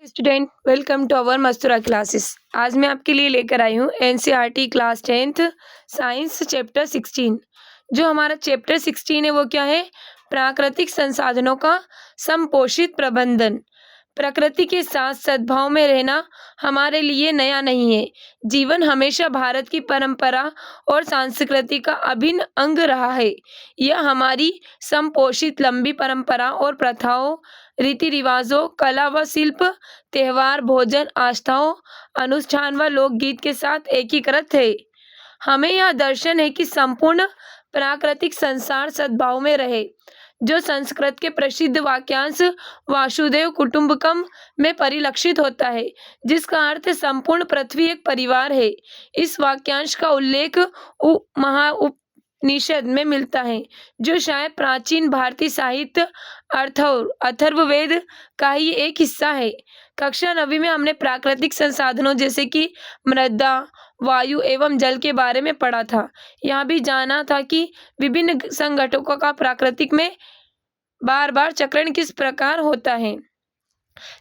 Student welcome to our Mastura classes. आज मैं आपके लिए लेकर आई हूँ NCERT class 10th science chapter 16। जो हमारा चैप्टर 16 है वो क्या है? प्राकृतिक संसाधनों का संपोषित प्रबंधन। प्रकृति के साथ सद्भाव में रहना हमारे लिए नया नहीं है। जीवन हमेशा भारत की परंपरा और संस्कृति का अभिन्न अंग रहा है। यह हमारी संपोषित लंबी परंपरा और प्रथाओं, रीति रिवाजों, कला व शिल्प, त्योहार, भोजन, आस्थाओं, अनुष्ठान व लोकगीत के साथ एकीकृत है। हमें यह दर्शन है कि संपूर्ण प्राकृतिक संसार सद्भाव में रहे। जो संस्कृत के प्रसिद्ध वाक्यांश वासुदेव कुटुंबकम में परिलक्षित होता है, जिसका अर्थ संपूर्ण पृथ्वी एक परिवार है। इस वाक्यांश का उल्लेख महाउपनिषद में मिलता है, जो शायद प्राचीन भारतीय साहित्य अथर्ववेद का ही एक हिस्सा है। कक्षा 9वीं में हमने प्राकृतिक संसाधनों जैसे कि मृदा, वायु एवं जल के बारे में पढ़ा था। यहाँ भी जाना था कि विभिन्न संघटकों का प्राकृतिक में बार बार चक्रण किस प्रकार होता है।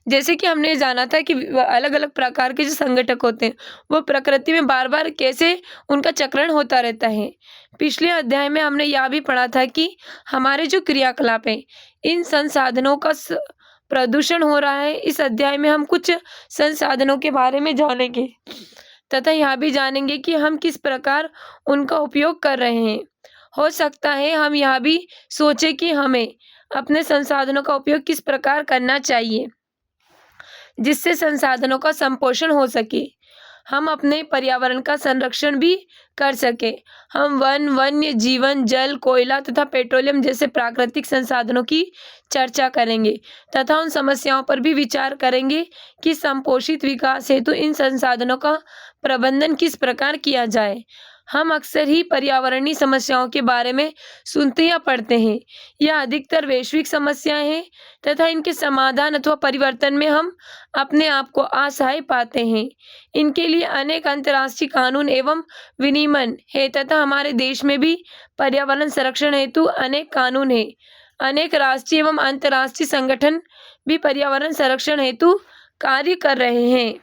जैसे कि हमने जाना था कि अलग अलग प्रकार के जो संघटक होते हैं वो प्रकृति में बार बार कैसे उनका चक्रण होता रहता है। पिछले अध्याय में हमने यह भी पढ़ा था कि हमारे जो क्रियाकलाप हैं, इन संसाधनों का प्रदूषण हो रहा है। इस अध्याय में हम कुछ संसाधनों के बारे में जानेंगे तथा यह भी जानेंगे कि हम किस प्रकार उनका उपयोग कर रहे हैं। हो सकता है हम यह भी सोचें कि हमें अपने संसाधनों का उपयोग किस प्रकार करना चाहिए जिससे संसाधनों का संपोषण हो सके, हम अपने पर्यावरण का संरक्षण भी कर सके। हम वन्य जीवन, जल, कोयला तथा पेट्रोलियम जैसे प्राकृतिक संसाधनों की चर्चा करेंगे तथा उन समस्याओं पर भी विचार करेंगे कि संपोषित विकास हेतु इन संसाधनों का प्रबंधन किस प्रकार किया जाए। हम अक्सर ही पर्यावरणीय समस्याओं के बारे में सुनते या पढ़ते हैं। यह अधिकतर वैश्विक समस्याएं हैं तथा इनके समाधान अथवा परिवर्तन में हम अपने आप को असहाय पाते हैं। इनके लिए अनेक अंतर्राष्ट्रीय कानून एवं विनियमन है तथा हमारे देश में भी पर्यावरण संरक्षण हेतु अनेक कानून है। अनेक राष्ट्रीय एवं अंतर्राष्ट्रीय संगठन भी पर्यावरण संरक्षण हेतु कार्य कर रहे हैं।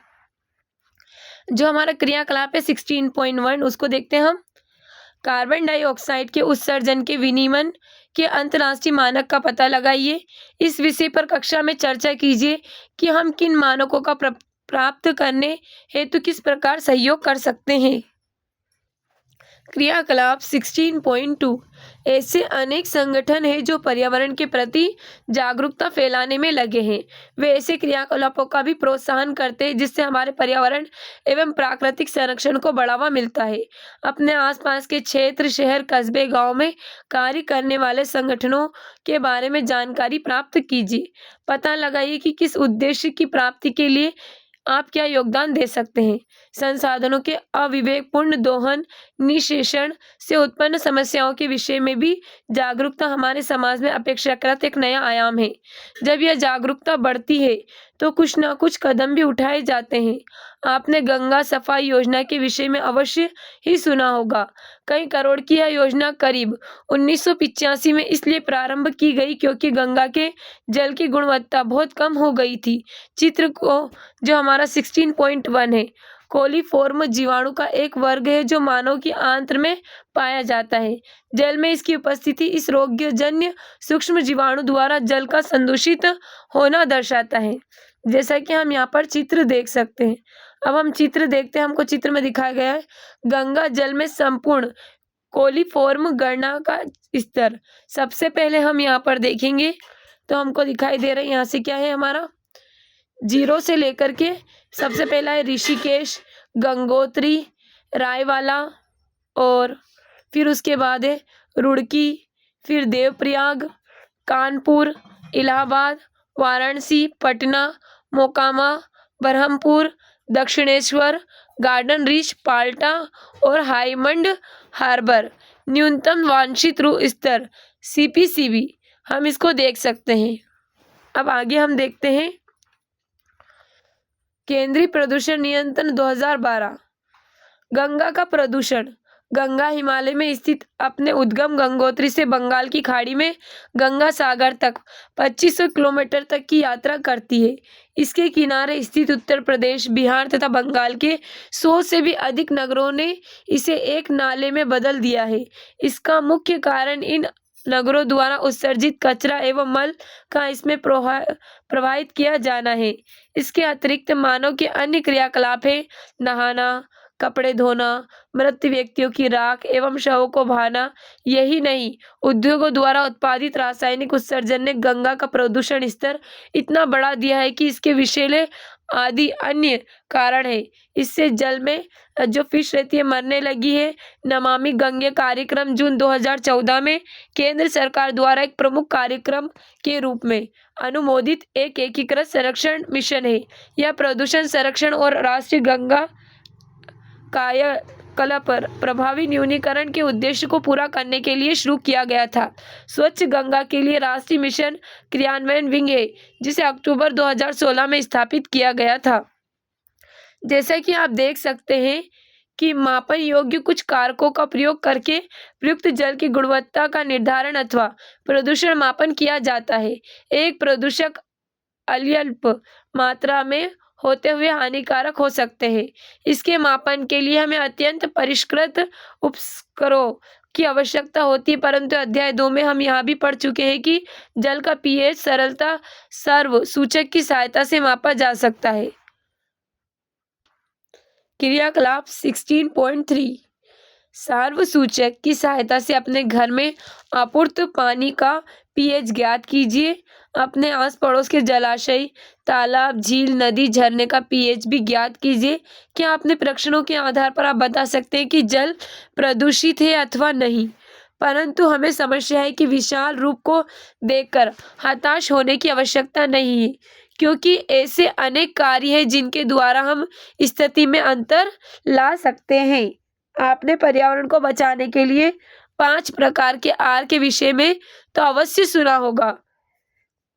जो हमारा क्रियाकलाप है 16.1 उसको देखते हैं हम। कार्बन डाइऑक्साइड के उत्सर्जन के विनियमन के अंतर्राष्ट्रीय मानक का पता लगाइए। इस विषय पर कक्षा में चर्चा कीजिए कि हम किन मानकों का प्राप्त करने हेतु किस प्रकार सहयोग कर सकते हैं। क्रियाकलाप 16.2 ऐसे अनेक संगठन हैं जो पर्यावरण के प्रति जागरूकता फैलाने में लगे हैं। वे ऐसे क्रियाकलापों का भी प्रोत्साहन करते हैं जिससे हमारे पर्यावरण एवं प्राकृतिक संरक्षण को बढ़ावा मिलता है। अपने आसपास के क्षेत्र, शहर, कस्बे, गांव में कार्य करने वाले संगठनों के बारे में जानकारी प्राप्त कीजिए। पता लगाइए कि किस उद्देश्य की प्राप्ति के लिए आप क्या योगदान दे सकते हैं। संसाधनों के अविवेकपूर्ण दोहन, निःशेषण से उत्पन्न समस्याओं के विषय में भी जागरूकता हमारे समाज में अपेक्षाकृत एक नया आयाम है। जब यह जागरूकता बढ़ती है तो कुछ न कुछ कदम भी उठाए जाते हैं। आपने गंगा सफाई योजना के विषय में अवश्य ही सुना होगा। कई करोड़ की यह योजना करीब 1985 में इसलिए प्रारंभ की गई क्योंकि गंगा के जल की गुणवत्ता बहुत कम हो गई थी। चित्र को जो हमारा 16.1 है, कोलीफॉर्म जीवाणु का एक वर्ग है जो मानव की आंत्र में पाया जाता है। जल में इसकी उपस्थिति इस रोगजन्य सूक्ष्म जीवाणु द्वारा जल का संदूषित होना दर्शाता है। जैसा कि हम यहाँ पर चित्र देख सकते हैं। अब हम चित्र देखते हैं। हमको चित्र में दिखाया गया है गंगा जल में संपूर्ण कोलीफॉर्म गणना का स्तर। सबसे पहले हम यहाँ पर देखेंगे तो हमको दिखाई दे रहा है यहाँ से क्या है हमारा 0 से लेकर के सबसे पहला है ऋषिकेश, गंगोत्री, रायवाला और फिर उसके बाद है रुड़की, फिर देवप्रयाग, कानपुर, इलाहाबाद, वाराणसी, पटना, मोकामा, बरहमपुर, दक्षिणेश्वर, गार्डन रीच, पाल्टा और हाईमंड हार्बर। न्यूनतम वांछित स्तर CPCB हम इसको देख सकते हैं। अब आगे हम देखते हैं केंद्रीय प्रदूषण नियंत्रण 2012। गंगा का प्रदूषण गंगा हिमालय में स्थित अपने उद्गम गंगोत्री से बंगाल की खाड़ी में गंगा सागर तक 2500 किलोमीटर तक की यात्रा करती है। इसके किनारे स्थित उत्तर प्रदेश, बिहार तथा बंगाल के 100 से भी अधिक नगरों ने इसे एक नाले में बदल दिया है। इसका मुख्य कारण इन नगरों द्वारा उत्सर्जित कचरा एवं मल का इसमें प्रवाहित किया जाना है। इसके अतिरिक्त मानव के अन्य क्रियाकलाप है नहाना, कपड़े धोना, मृत व्यक्तियों की राख एवं शवों को बहाना। यही नहीं, उद्योगों द्वारा उत्पादित रासायनिक उत्सर्जन ने गंगा का प्रदूषण स्तर इतना बढ़ा दिया है कि इसके विषैले आदि अन्य कारण है। इससे जल में जो फिश रहती है मरने लगी है। नमामि गंगे कार्यक्रम जून 2014 में केंद्र सरकार द्वारा एक प्रमुख कार्यक्रम के रूप में अनुमोदित एक एकीकृत संरक्षण मिशन है। यह प्रदूषण संरक्षण और राष्ट्रीय गंगा कायाकल्प पर प्रभावी न्यूनीकरण के उद्देश्य को पूरा करने के लिए शुरू किया गया था। स्वच्छ गंगा के लिए राष्ट्रीय मिशन क्रियान्वयन विंग है, जिसे अक्टूबर 2016 में स्थापित किया गया था। जैसा कि आप देख सकते हैं कि मापन योग्य कुछ कारकों का प्रयोग करके प्रयुक्त जल की गुणवत्ता का निर्धारण अथवा प्रदूषण मापन किया जाता है। एक प्रदूषक अल्प मात्रा में होते हुए हानिकारक हो सकते हैं। इसके मापन के लिए हमें अत्यंत परिष्कृत उपकरणों की आवश्यकता होती है, परंतु अध्याय 2 में हम यहाँ भी पढ़ चुके हैं कि जल का पीएच सरलता सर्व सूचक की सहायता से मापा जा सकता है। क्रियाकलाप 16.3 सार्व सूचक की सहायता से अपने घर में आपूर्त पानी का पीएच ज्ञात कीजिए। अपने आस पड़ोस के जलाशय, तालाब, झील, नदी, झरने का पीएच भी ज्ञात कीजिए। क्या अपने परीक्षणों के आधार पर आप बता सकते हैं कि जल प्रदूषित है अथवा नहीं? परंतु हमें समस्या है कि विशाल रूप को देखकर हताश होने की आवश्यकता नहीं है, क्योंकि ऐसे अनेक कार्य हैं जिनके द्वारा हम स्थिति में अंतर ला सकते हैं। आपने पर्यावरण को बचाने के लिए 5 प्रकार के आर के विषय में तो अवश्य सुना होगा।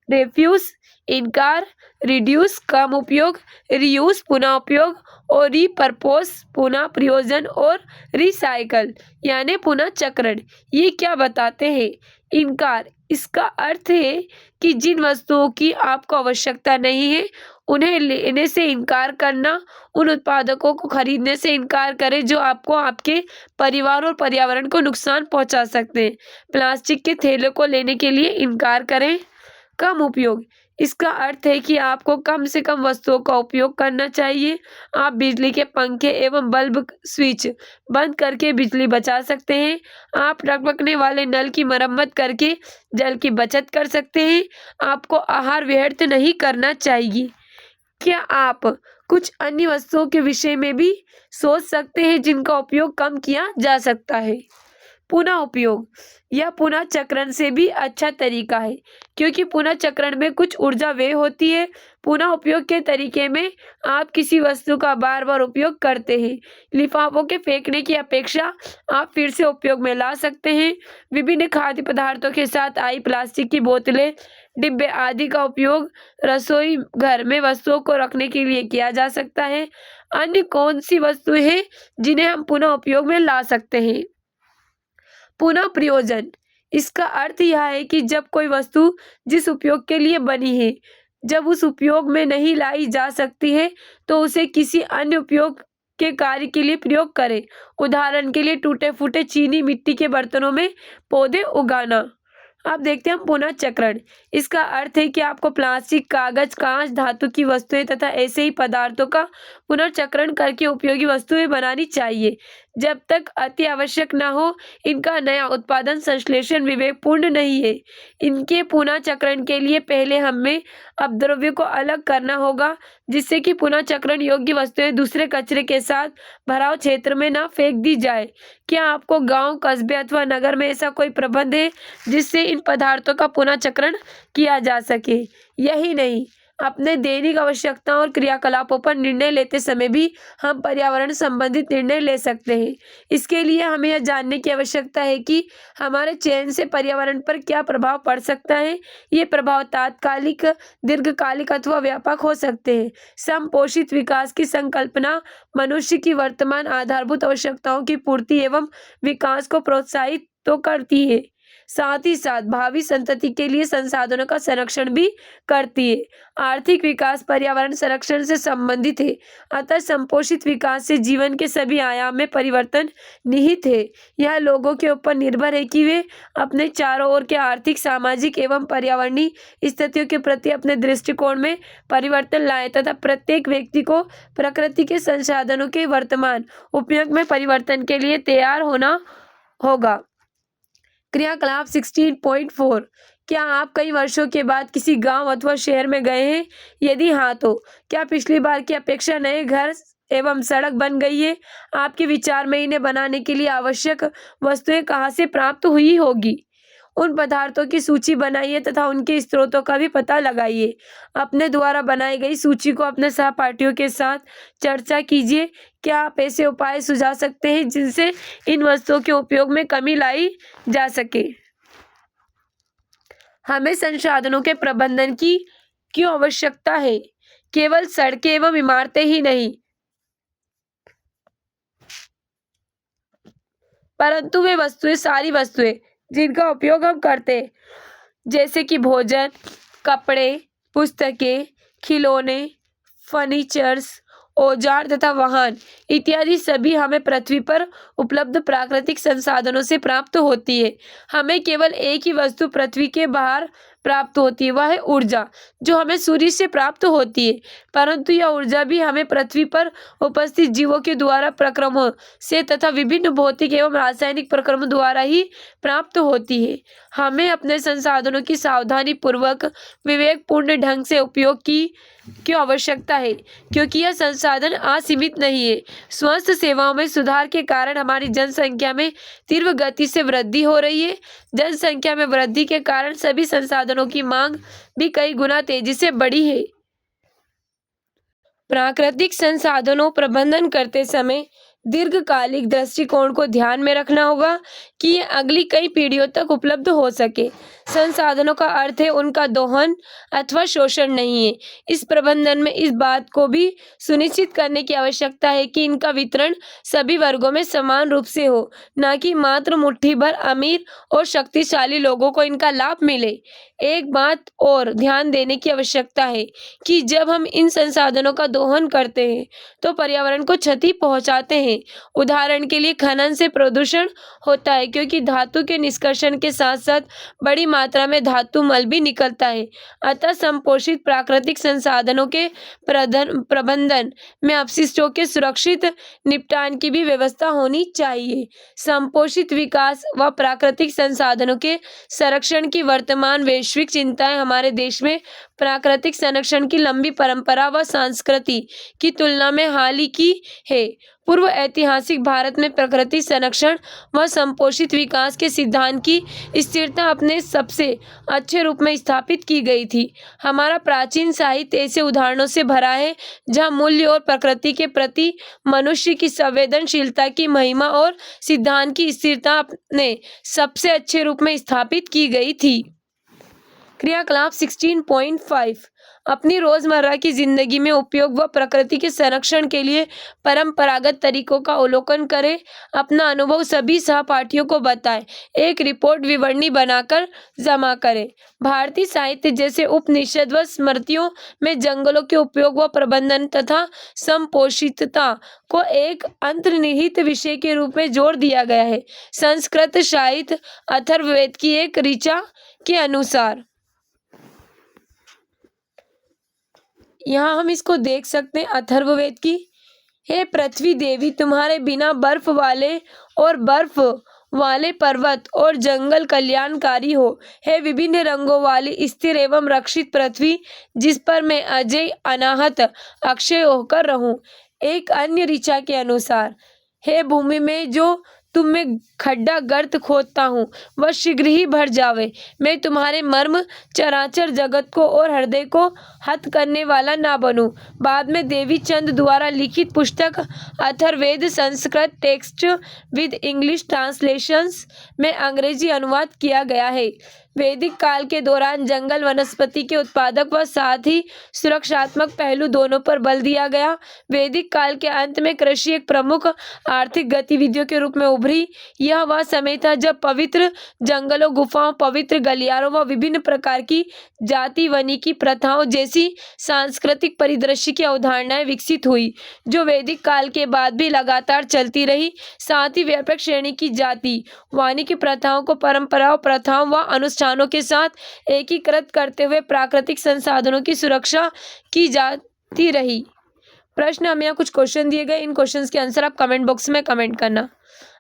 रेफ्यूज इनकार, रिड्यूस कम उपयोग, रीयूज पुनः उपयोग और रीपर्पोज पुनः प्रयोजन और रिसाइकल यानी पुनः चक्रण। ये क्या बताते हैं? इनकार, इसका अर्थ है कि जिन वस्तुओं की आपको आवश्यकता नहीं है उन्हें लेने से इनकार करना, उन उत्पादकों को खरीदने से इनकार करें जो आपको, आपके परिवार और पर्यावरण को नुकसान पहुंचा सकते हैं। प्लास्टिक के थैले को लेने के लिए इनकार करें। कम उपयोग, इसका अर्थ है कि आपको कम से कम वस्तुओं का उपयोग करना चाहिए। आप बिजली के पंखे एवं बल्ब स्विच बंद करके बिजली बचा सकते हैं। आप टपकने वाले नल की मरम्मत करके जल की बचत कर सकते हैं। आपको आहार व्यर्थ नहीं करना चाहिए। क्या आप कुछ अन्य वस्तुओं के विषय में भी सोच सकते हैं जिनका उपयोग कम किया जा सकता है? पुनः उपयोग, यह पुनः चक्रण से भी अच्छा तरीका है, क्योंकि पुनः चक्रण में कुछ ऊर्जा व्यय होती है। पुनः उपयोग के तरीके में आप किसी वस्तु का बार बार उपयोग करते हैं। लिफाफों के फेंकने की अपेक्षा आप फिर से उपयोग में ला सकते हैं। विभिन्न खाद्य पदार्थों के साथ आई प्लास्टिक की बोतलें, डिब्बे आदि का उपयोग रसोई घर में वस्तुओं को रखने के लिए किया जा सकता है। अन्य कौन सी वस्तुएं हैं जिन्हें हम पुनः उपयोग में ला सकते हैं? पुनः प्रयोजन, इसका अर्थ यह है कि जब कोई वस्तु जिस उपयोग के लिए बनी है जब उस उपयोग में नहीं लाई जा सकती है तो उसे किसी अन्य उपयोग के कार्य के लिए प्रयोग करें। उदाहरण के लिए टूटे फूटे चीनी मिट्टी के बर्तनों में पौधे उगाना। अब देखते हैं हम पुनः चक्रण। इसका अर्थ है कि आपको प्लास्टिक, कागज, कांच, धातु की वस्तुएं तथा ऐसे ही पदार्थों का पुनर्चक्रण करके उपयोगी वस्तुएं बनानी चाहिए। जब तक अति आवश्यक न हो इनका नया उत्पादन संश्लेषण विवेकपूर्ण नहीं है। इनके पुनः चक्रण के लिए पहले हमें अपद्रव्य को अलग करना होगा, जिससे कि पुनः चक्रण योग्य वस्तुएं दूसरे कचरे के साथ भराव क्षेत्र में न फेंक दी जाए। क्या आपको गांव, कस्बे अथवा नगर में ऐसा कोई प्रबंध है जिससे इन पदार्थों का पुनः चक्रण किया जा सके? यही नहीं, अपने दैनिक आवश्यकताओं और क्रियाकलापों पर निर्णय लेते समय भी हम पर्यावरण संबंधित निर्णय ले सकते हैं। इसके लिए हमें यह जानने की आवश्यकता है कि हमारे चयन से पर्यावरण पर क्या प्रभाव पड़ सकता है। ये प्रभाव तात्कालिक, दीर्घकालिक अथवा व्यापक हो सकते हैं। समपोषित विकास की संकल्पना मनुष्य की वर्तमान आधारभूत आवश्यकताओं की पूर्ति एवं विकास को प्रोत्साहित तो करती है, साथ ही साथ भावी संतति के लिए संसाधनों का संरक्षण भी करती है। आर्थिक विकास पर्यावरण संरक्षण से संबंधित है, अतः संपोषित विकास से जीवन के सभी आयाम में परिवर्तन निहित है। यह लोगों के ऊपर निर्भर है कि वे अपने चारों ओर के आर्थिक, सामाजिक एवं पर्यावरणीय स्थितियों के प्रति अपने दृष्टिकोण में परिवर्तन लाए तथा प्रत्येक व्यक्ति को प्रकृति के संसाधनों के वर्तमान उपयोग में परिवर्तन के लिए तैयार होना होगा। क्रियाकलाप 16.4। क्या आप कई वर्षों के बाद किसी गांव अथवा शहर में गए हैं? यदि हाँ तो क्या पिछली बार की अपेक्षा नए घर एवं सड़क बन गई है? आपके विचार में इन्हें बनाने के लिए आवश्यक वस्तुएं कहाँ से प्राप्त हुई होगी? उन पदार्थों की सूची बनाइए तथा उनके स्रोतों का भी पता लगाइए। अपने द्वारा बनाई गई सूची को अपने सहपाठियों के साथ चर्चा कीजिए। क्या आप ऐसे उपाय सुझा सकते हैं जिनसे इन वस्तुओं के उपयोग में कमी लाई जा सके? हमें संसाधनों के प्रबंधन की क्यों आवश्यकता है? केवल सड़कें एवं इमारतें ही नहीं, परंतु वे वस्तुएं, सारी वस्तुएं जिनका उपयोग हम करते हैं, जैसे कि भोजन, कपड़े, पुस्तकें, खिलौने, फर्नीचर्स, औजार तथा वाहन इत्यादि सभी हमें पृथ्वी पर उपलब्ध प्राकृतिक संसाधनों से प्राप्त होती है। हमें केवल एक ही वस्तु पृथ्वी के बाहर प्राप्त होती है, वह है ऊर्जा, जो हमें सूर्य से प्राप्त होती है, परंतु यह ऊर्जा भी हमें पृथ्वी पर उपस्थित जीवों के द्वारा प्रक्रमों से तथा विभिन्न भौतिक एवं रासायनिक प्रक्रमों द्वारा ही प्राप्त होती है। हमें अपने संसाधनों की सावधानी पूर्वक विवेकपूर्ण ढंग से उपयोग की क्यों आवश्यकता है? क्योंकि यह संसाधन असीमित नहीं है। स्वास्थ्य सेवाओं में सुधार के कारण हमारी जनसंख्या में तीव्र गति से वृद्धि हो रही है। जनसंख्या में वृद्धि के कारण सभी संसाधनों की मांग भी कई गुना तेजी से बढ़ी है। प्राकृतिक संसाधनों प्रबंधन करते समय दीर्घकालिक दृष्टिकोण को ध्यान में रखना होगा कि ये अगली कई पीढ़ियों तक उपलब्ध हो सके। संसाधनों का अर्थ है उनका दोहन अथवा शोषण नहीं है। इस प्रबंधन में इस बात को भी सुनिश्चित करने की आवश्यकता है कि इनका वितरण सभी वर्गों में समान रूप से हो, न कि मात्र मुट्ठी भर अमीर और शक्तिशाली लोगों को इनका लाभ मिले। एक बात और ध्यान देने की आवश्यकता है कि जब हम इन संसाधनों का दोहन करते हैं तो पर्यावरण को क्षति पहुंचाते हैं। उदाहरण के लिए खनन से प्रदूषण होता है, क्योंकि धातु के निष्कर्षण के साथ साथ बड़ी मात्रा में धातु मल भी निकलता है। अतः संपोषित प्राकृतिक संसाधनों के प्रबंधन में अपशिष्टों के सुरक्षित निपटान की भी व्यवस्था होनी चाहिए। संपोषित विकास व प्राकृतिक संसाधनों के संरक्षण की वर्तमान वैश्विक चिंताएं हमारे देश में प्राकृतिक संरक्षण की लंबी परंपरा व संस्कृति की तुलना में हाल ही की है। पूर्व ऐतिहासिक भारत में प्रकृति संरक्षण व संपोषित विकास के सिद्धांत की स्थिरता अपने सबसे अच्छे रूप में स्थापित की गई थी। हमारा प्राचीन साहित्य ऐसे उदाहरणों से भरा है जहाँ मूल्य और प्रकृति के प्रति मनुष्य की संवेदनशीलता की महिमा और सिद्धांत की स्थिरता अपने सबसे अच्छे रूप में स्थापित की गई थी। क्रियाकलाप 16.5। अपनी रोजमर्रा की जिंदगी में उपयोग व प्रकृति के संरक्षण के लिए परंपरागत तरीकों का अवलोकन करें। अपना अनुभव सभी सहपाठियों को बताएं। एक रिपोर्ट विवरणी बनाकर जमा करें। भारतीय साहित्य जैसे उपनिषद व स्मृतियों में जंगलों के उपयोग व प्रबंधन तथा संपोषितता को एक अंतर्निहित विषय के रूप में जोड़ दिया गया है। संस्कृत साहित्य अथर्ववेद की एक ऋचा के अनुसार, यहाँ हम इसको देख सकते हैं अथर्ववेद की। हे पृथ्वी देवी, तुम्हारे बिना बर्फ वाले पर्वत और जंगल कल्याणकारी हो। हे विभिन्न रंगों वाली स्थिर एवं रक्षित पृथ्वी, जिस पर मैं अजय अनाहत अक्षय होकर रहूं। एक अन्य ऋचा के अनुसार, हे भूमि में जो तुम में खड्डा गर्त खोदता हूँ, वह शीघ्र ही भर जावे। मैं तुम्हारे मर्म चराचर जगत को और हृदय को हत करने वाला ना बनूं। बाद में देवी चंद द्वारा लिखित पुस्तक Atharvaveda Sanskrit text with English translations में अंग्रेजी अनुवाद किया गया है। वैदिक काल के दौरान जंगल वनस्पति के उत्पादक व साथ ही सुरक्षात्मक पहलू दोनों पर बल दिया गया। वैदिक काल के अंत में कृषि एक प्रमुख आर्थिक गतिविधियों के रूप में उभरी। यह वह समय था जब पवित्र जंगलों, गुफाओं, पवित्र गलियारों व विभिन्न प्रकार की जाति वानिकी प्रथाओं जैसी सांस्कृतिक परिदृश्य की अवधारणाएं विकसित हुई, जो वैदिक काल के बाद भी लगातार चलती रही। साथ ही व्यापक श्रेणी की जाति वानिकी प्रथाओं को परंपराओं, प्रथाओं व अनुष्ठानों के साथ एकीकृत करते हुए प्राकृतिक संसाधनों की सुरक्षा की जाती रही। प्रश्न हमें यहाँ कुछ क्वेश्चन दिए गए, इन क्वेश्चंस के आंसर आप कमेंट बॉक्स में कमेंट करना।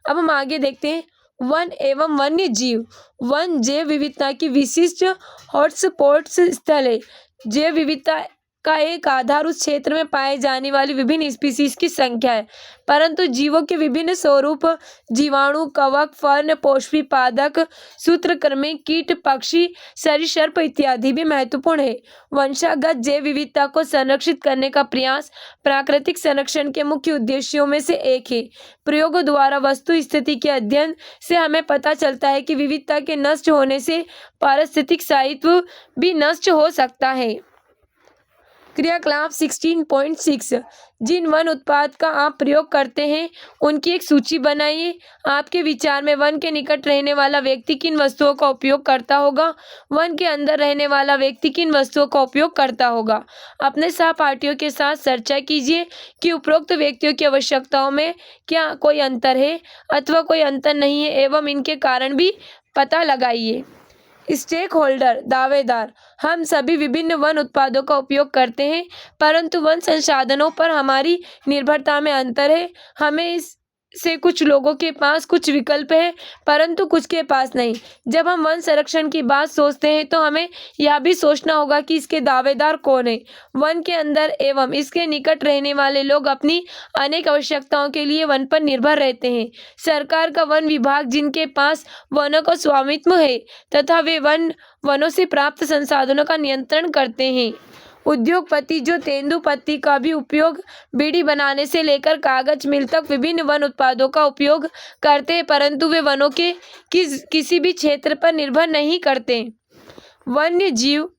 अब हम आगे देखते हैं वन एवं वन्य जीव। वन जैव विविधता की विशिष्ट हॉटस्पॉट्स स्थल है। जैव विविधता का एक आधार उस क्षेत्र में पाए जाने वाली विभिन्न स्पीसीज की संख्या है, परंतु जीवों के विभिन्न स्वरूप जीवाणु, कवक, फर्न, पोषी पादक, सूत्रकृमि, कीट, पक्षी, सरीसृप इत्यादि भी महत्वपूर्ण है। वंशागत जैव विविधता को संरक्षित करने का प्रयास प्राकृतिक संरक्षण के मुख्य उद्देश्यों में से एक है। प्रयोगों द्वारा वस्तु स्थिति के अध्ययन से हमें पता चलता है कि विविधता के नष्ट होने से पारिस्थितिक स्थायित्व भी नष्ट हो सकता है। क्रियाकलाप 16.6 जिन वन उत्पाद का आप प्रयोग करते हैं उनकी एक सूची बनाइए। आपके विचार में वन के निकट रहने वाला व्यक्ति किन वस्तुओं का उपयोग करता होगा? वन के अंदर रहने वाला व्यक्ति किन वस्तुओं का उपयोग करता होगा? अपने सहपाठियों के साथ चर्चा कीजिए कि उपरोक्त व्यक्तियों की आवश्यकताओं में क्या कोई अंतर है अथवा कोई अंतर नहीं है एवं इनके कारण भी पता लगाइए। स्टेक होल्डर दावेदार हम सभी विभिन्न वन उत्पादों का उपयोग करते हैं, परंतु वन संसाधनों पर हमारी निर्भरता में अंतर है। हमें इस से कुछ लोगों के पास कुछ विकल्प है, परंतु कुछ के पास नहीं। जब हम वन संरक्षण की बात सोचते हैं तो हमें यह भी सोचना होगा कि इसके दावेदार कौन है। वन के अंदर एवं इसके निकट रहने वाले लोग अपनी अनेक आवश्यकताओं के लिए वन पर निर्भर रहते हैं। सरकार का वन विभाग जिनके पास वनों का स्वामित्व है तथा वे वनों से प्राप्त संसाधनों का नियंत्रण करते हैं। उद्योगपति जो तेंदुपत्ती का भी उपयोग बीड़ी बनाने से लेकर कागज मिल तक विभिन्न वन उत्पादों का उपयोग करते हैं, परंतु वे वनों के किसी भी क्षेत्र पर निर्भर नहीं करते। वन्य जीव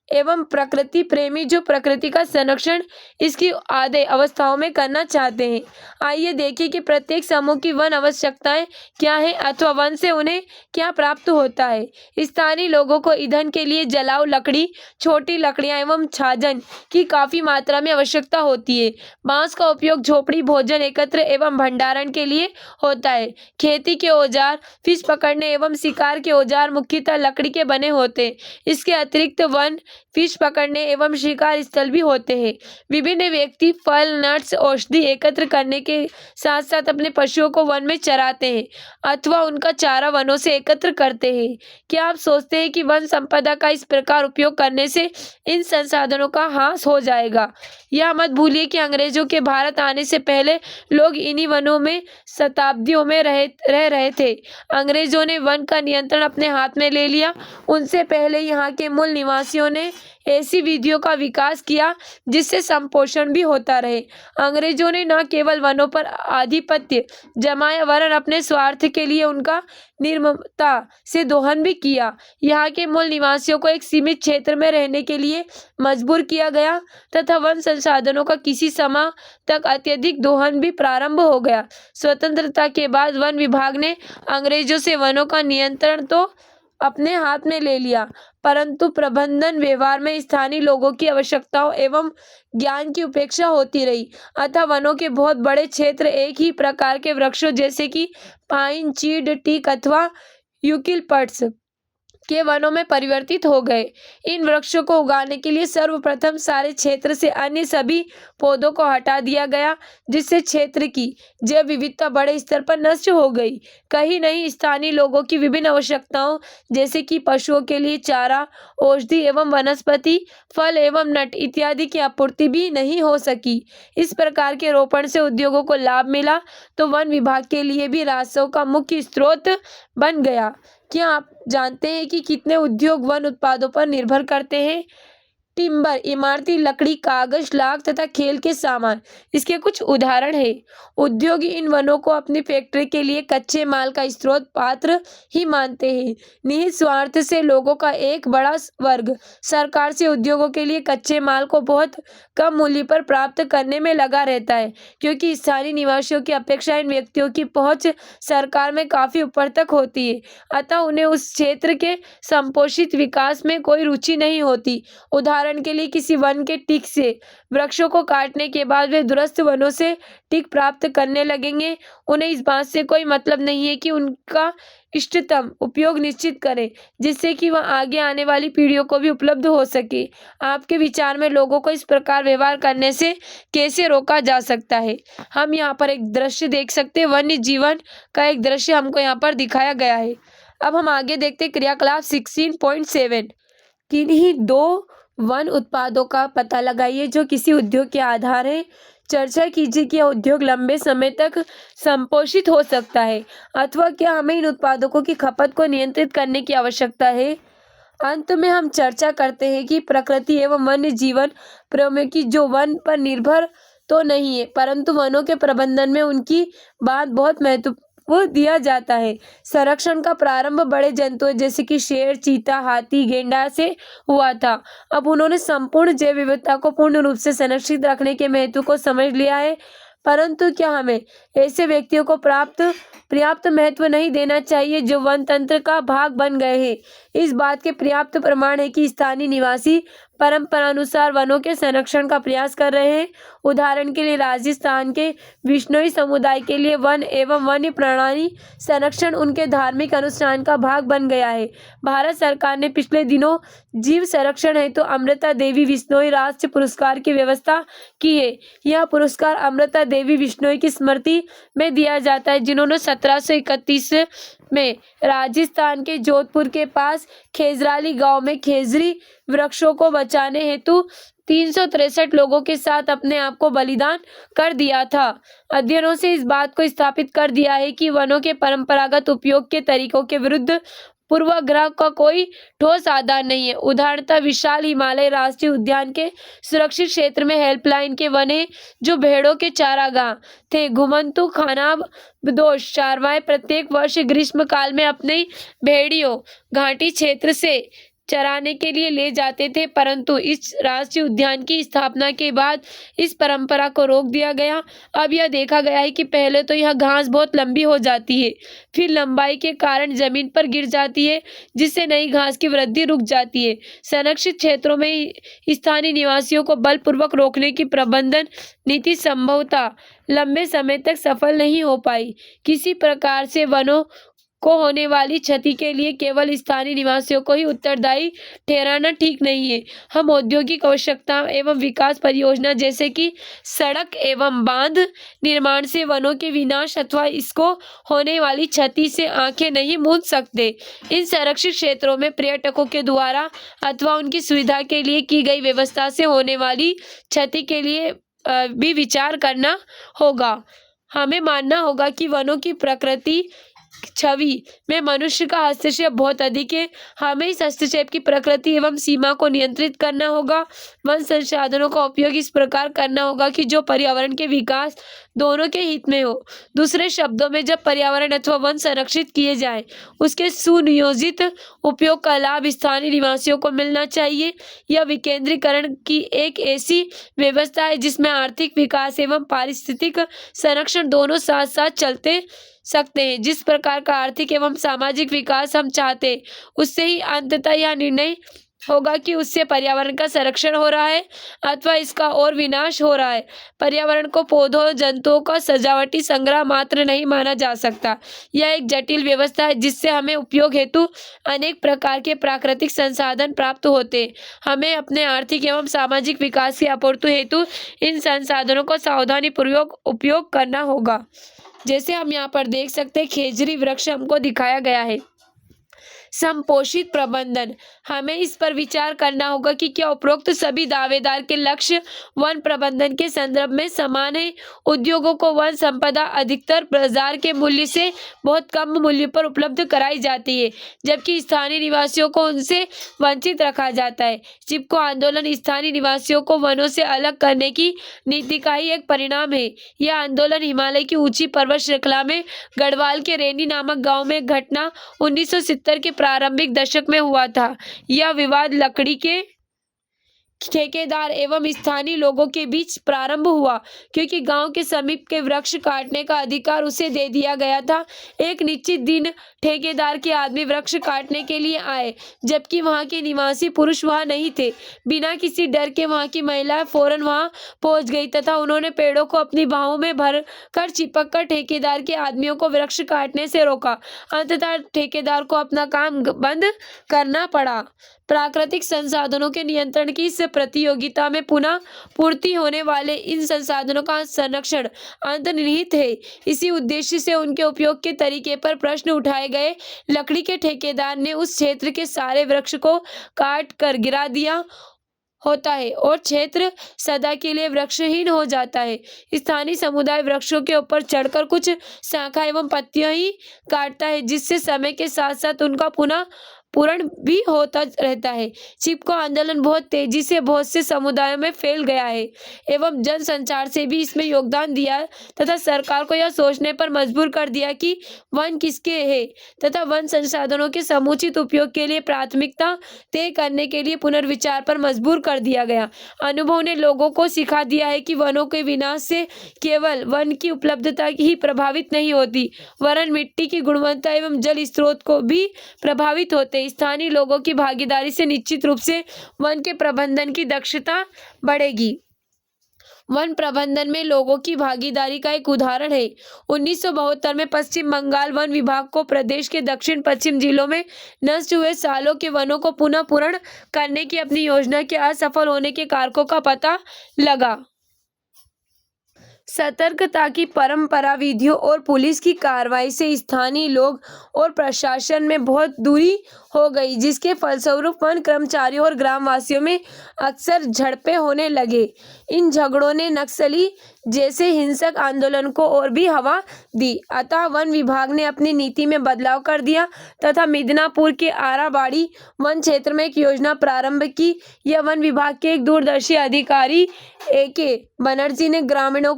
एवं प्रकृति प्रेमी जो प्रकृति का संरक्षण इसकी आधे अवस्थाओं में करना चाहते हैं। आइए देखें कि प्रत्येक समूह की वन आवश्यकताएं क्या हैं अथवा वन से उन्हें क्या प्राप्त होता है। स्थानीय लोगों को ईंधन के लिए जलाऊ लकड़ी, छोटी लकड़ियां एवं छाजन की काफी मात्रा में आवश्यकता होती है। बांस का उपयोग झोपड़ी, भोजन एकत्र एवं भंडारण के लिए होता है। खेती के औजार, फिश पकड़ने एवं शिकार के औजार मुख्यतः लकड़ी के बने होते हैं। इसके अतिरिक्त वन फिश पकड़ने एवं शिकार स्थल भी होते हैं। विभिन्न व्यक्ति फल, नट्स, औषधि एकत्र करने के साथ साथ अपने पशुओं को वन में चराते हैं अथवा उनका चारा वनों से एकत्र करते हैं। क्या आप सोचते हैं कि वन संपदा का इस प्रकार उपयोग करने से इन संसाधनों का ह्रास हो जाएगा? यह मत भूलिए कि अंग्रेजों के भारत आने से पहले लोग इन्हीं वनों में शताब्दियों में रह रहे थे। अंग्रेजों ने वन का नियंत्रण अपने हाथ में ले लिया। उनसे पहले यहाँ के मूल निवासियों ने ऐसी विधियों का विकास किया जिससे संपोषण भी होता रहे। अंग्रेजों ने न केवल वनों पर आधिपत्य जमाया वरन अपने स्वार्थ के लिए उनका निर्ममता से दोहन भी किया। यहाँ के मूल निवासियों को एक सीमित क्षेत्र में रहने के लिए मजबूर किया गया तथा वन संसाधनों का किसी समय तक अत्यधिक दोहन भी प्रारंभ हो गया। स्वतंत्रता के बाद वन विभाग ने अंग्रेजों से वनों का नियंत्रण तो अपने हाथ में ले लिया, परंतु प्रबंधन व्यवहार में स्थानीय लोगों की आवश्यकताओं एवं ज्ञान की उपेक्षा होती रही। अतः वनों के बहुत बड़े क्षेत्र एक ही प्रकार के वृक्षों जैसे कि पाइन, चीड़, टीक अथवा यूकेलिप्टस के वनों में परिवर्तित हो गए। इन वृक्षों को उगाने के लिए सर्वप्रथम सारे क्षेत्र से अन्य सभी पौधों को हटा दिया गया, जिससे क्षेत्र की जैव विविधता बड़े स्तर पर नष्ट हो गई। कहीं नहीं, स्थानीय लोगों की विभिन्न आवश्यकताओं जैसे कि पशुओं के लिए चारा, औषधि एवं वनस्पति, फल एवं नट इत्यादि की आपूर्ति भी नहीं हो सकी। इस प्रकार के रोपण से उद्योगों को लाभ मिला तो वन विभाग के लिए भी राजस्व का मुख्य स्रोत बन गया। क्या आप जानते हैं कि कितने उद्योग वन उत्पादों पर निर्भर करते हैं? टिम्बर, इमारती लकड़ी, कागज, लाख तथा खेल के सामान इसके कुछ उदाहरण है। उद्योग इन वनों को अपनी फैक्ट्री के लिए कच्चे माल का स्रोत पात्र ही मानते हैं। निहित स्वार्थ से लोगों का एक बड़ा वर्ग सरकार से उद्योगों के लिए कच्चे माल को बहुत कम मूल्य पर प्राप्त करने में लगा रहता है, क्योंकि स्थानीय निवासियों की अपेक्षा इन व्यक्तियों की पहुंच सरकार में काफी ऊपर तक होती है, अतः उन्हें उस क्षेत्र के संपोषित विकास में कोई रुचि नहीं होती। उदाहरण के लिए किसी वन के टिक से वृक्षों को काटने के बाद वे दूरस्थ वनों से टिक प्राप्त करने लगेंगे। उन्हें इस बात से कोई मतलब नहीं है कि उनका इष्टतम उपयोग निश्चित करें, जिससे कि वह आगे आने वाली पीढ़ियों को भी उपलब्ध हो सके। आपके विचार में लोगों को इस प्रकार व्यवहार करने से कैसे रोका जा सकता है? हम यहाँ पर एक दृश्य देख सकते हैं, वन्य जीवन का एक दृश्य हमको यहाँ पर दिखाया गया है। अब हम आगे देखते हैं क्रियाकलाप 16.7। किन्हीं दो वन उत्पादों का पता लगाइए जो किसी उद्योग के आधार है। चर्चा कीजिए कि यह उद्योग लंबे समय तक संपोषित हो सकता है अथवा क्या हमें इन उत्पादों की खपत को नियंत्रित करने की आवश्यकता है। अंत में हम चर्चा करते हैं कि प्रकृति एवं वन्य जीवन प्रेमियों की जो वन पर निर्भर तो नहीं है, परंतु वनों के प्रबंधन में उनकी बात बहुत महत्वपूर्ण दिया जाता है। संरक्षण का प्रारंभ बड़े जंतुओं जैसे कि शेर, चीता, हाथी, गेंडा से हुआ था। अब उन्होंने संपूर्ण जैव विविधता को पूर्ण रूप से संरक्षित रखने के महत्व को समझ लिया है, परंतु क्या हमें ऐसे व्यक्तियों को पर्याप्त महत्व नहीं देना चाहिए जो वन तंत्र का भाग बन गए हैं? इस बात के पर्याप्त प्रमाण है कि स्थानीय निवासी परंपरानुसार वनों के संरक्षण का प्रयास कर रहे हैं। उदाहरण के लिए राजस्थान के विश्नोई समुदाय के लिए वन एवं वन्य प्राणी संरक्षण उनके धार्मिक अनुष्ठान का भाग बन गया है। भारत सरकार ने पिछले दिनों जीव संरक्षण हेतु अमृता देवी विश्नोई राष्ट्रीय पुरस्कार की व्यवस्था की है। यह पुरस्कार अमृता देवी विश्नोई की स्मृति में दिया जाता है, जिन्होंने 1731 में राजस्थान के जोधपुर के पास खेजराली गांव में खेजरी वृक्षों को बचाने हेतु 363 लोगों के साथ अपने आप को बलिदान कर दिया था। अध्ययनों से इस बात को स्थापित कर दिया है कि वनों के परंपरागत उपयोग के तरीकों के विरुद्ध पूर्वाग्रह का कोई ठोस आधार नहीं है। उदाहरणतः विशाल हिमालय राष्ट्रीय उद्यान के सुरक्षित क्षेत्र में हेल्पलाइन के वन है, जो भेड़ों के चारागाह थे। घुमंतु खानाब दोष चारवाए प्रत्येक वर्ष ग्रीष्म काल में अपने भेड़ियों घाटी क्षेत्र से चराने के लिए ले जाते थे, परंतु इस राष्ट्रीय उद्यान की स्थापना के बाद इस परंपरा को रोक दिया गया। अब यह देखा गया है कि पहले तो यह घास बहुत लंबी हो जाती है, फिर लंबाई के कारण जमीन पर गिर जाती है, जिससे नई घास की वृद्धि रुक जाती है। संरक्षित क्षेत्रों में स्थानीय निवासियों को बलपूर्वक रोकने की प्रबंधन नीति संभवतः लंबे समय तक सफल नहीं हो पाई। किसी प्रकार से वनों को होने वाली क्षति के लिए केवल स्थानीय निवासियों को ही उत्तरदायी ठहराना ठीक नहीं है। हम औद्योगिक आवश्यकताओं एवं विकास परियोजना जैसे कि सड़क एवं बांध निर्माण से वनों के विनाश अथवा इसको होने वाली क्षति से आंखें नहीं मूंद सकते। इन संरक्षित क्षेत्रों में पर्यटकों के द्वारा अथवा उनकी सुविधा के लिए की गई व्यवस्था से होने वाली क्षति के लिए भी विचार करना होगा। हमें मानना होगा कि वनों की प्रकृति छवि में मनुष्य का हस्तक्षेप बहुत अधिक है। हमें इस हस्तक्षेप की प्रकृति एवं सीमा को नियंत्रित करना होगा। वन संसाधनों का उपयोग इस प्रकार करना होगा कि जो पर्यावरण के विकास दोनों के हित में हो। दूसरे शब्दों में, जब पर्यावरण अथवा वन संरक्षित किए जाए, उसके सुनियोजित उपयोग का लाभ स्थानीय निवासियों को मिलना चाहिए। यह विकेंद्रीकरण की एक ऐसी व्यवस्था है जिसमें आर्थिक विकास एवं पारिस्थितिक संरक्षण दोनों साथ साथ चलते सकते हैं। जिस प्रकार का आर्थिक एवं सामाजिक विकास हम चाहते, उससे ही अंततः यह निर्णय होगा कि उससे पर्यावरण का संरक्षण हो रहा है अथवा इसका और विनाश हो रहा है। पर्यावरण को पौधों जंतुओं का सजावटी संग्रह मात्र नहीं माना जा सकता। यह एक जटिल व्यवस्था है जिससे हमें उपयोग हेतु अनेक प्रकार के प्राकृतिक संसाधन प्राप्त होते हैं। हमें अपने आर्थिक एवं सामाजिक विकास की आपूर्ति हेतु इन संसाधनों को सावधानी पूर्वक उपयोग करना होगा। जैसे हम यहाँ पर देख सकते हैं, खेजड़ी वृक्ष हमको दिखाया गया है। संपोषित प्रबंधन, हमें इस पर विचार करना होगा कि क्या उपरोक्त सभी दावेदार के लक्ष्य वन प्रबंधन के संदर्भ में समान है। उद्योगों को वन संपदा अधिकतर बाजार के मूल्य से बहुत कम मूल्य पर उपलब्ध कराई जाती है, जबकि स्थानीय निवासियों को उनसे वंचित रखा जाता है। चिपको आंदोलन स्थानीय निवासियों को वनों से अलग करने की नीति का ही एक परिणाम है। यह आंदोलन हिमालय की ऊंची पर्वत श्रृंखला में गढ़वाल के रेनी नामक गांव में घटना 1970 के प्रारंभिक दशक में हुआ था। यह विवाद लकड़ी के ठेकेदार एवं स्थानीय लोगों के बीच प्रारंभ हुआ क्योंकि गांव के समीप के वृक्ष काटने का अधिकार उसे दे दिया गया था। एक निश्चित दिन ठेकेदार के आदमी वृक्ष काटने के लिए आए, जबकि वहां के निवासी पुरुष वहां नहीं थे। बिना किसी डर के वहां की महिला फौरन वहां पहुंच गई तथा उन्होंने पेड़ों को अपनी बाहों में भर कर चिपक कर ठेकेदार के आदमियों को वृक्ष काटने से रोका। अंततः ठेकेदार को अपना काम बंद करना पड़ा। प्राकृतिक संसाधनों के नियंत्रण की इस प्रतियोगिता में पुनः पूर्ति होने वाले इन संसाधनों का संरक्षण अंतर्निहित है। इसी उद्देश्य से उनके उपयोग के तरीके पर प्रश्न उठाए गए। लकड़ी के ठेकेदार ने उस क्षेत्र के सारे वृक्ष को काट कर गिरा दिया होता है और क्षेत्र सदा के लिए वृक्षहीन हो जाता है। स्थानीय समुदाय वृक्षों के ऊपर चढ़कर कुछ शाखा एवं पत्तियां ही काटता है, जिससे समय के साथ साथ उनका पुनः पूर्ण भी होता रहता है। चिपको आंदोलन बहुत तेजी से बहुत से समुदायों में फैल गया है एवं जन संचार से भी इसमें योगदान दिया तथा सरकार को यह सोचने पर मजबूर कर दिया कि वन किसके है तथा वन संसाधनों के समुचित उपयोग के लिए प्राथमिकता तय करने के लिए पुनर्विचार पर मजबूर कर दिया गया। अनुभव ने लोगों को सिखा दिया है कि वनों के विनाश से केवल वन की उपलब्धता ही प्रभावित नहीं होती, वरन मिट्टी की गुणवत्ता एवं जल स्रोत को भी प्रभावित होते। स्थानीय लोगों की भागीदारी से निश्चित रूप से वन के प्रबंधन की दक्षता बढ़ेगी। वन प्रबंधन में लोगों की भागीदारी का एक उदाहरण है 1972 में पश्चिम बंगाल वन विभाग को प्रदेश के दक्षिण पश्चिम जिलों में नष्ट हुए सालों के वनों को पुनः पूर्ण करने की अपनी योजना के असफल होने के कारकों का पता लगा। सतर्कता की परंपरा, विधियों और पुलिस की कार्रवाई से स्थानीय लोग और प्रशासन में बहुत दूरी हो गई, जिसके फलस्वरूप वन कर्मचारियों और ग्रामवासियों में अक्सर झड़पें होने लगे। इन झगड़ों ने नक्सली जैसे हिंसक आंदोलन को और भी हवा दी। अतः वन विभाग ने अपनी नीति में बदलाव कर दिया तथा मिदनापुर के आराबाड़ी वन क्षेत्र में एक योजना प्रारंभ की। यह वन विभाग के एक दूरदर्शी अधिकारी AK बनर्जी ने ग्रामीणों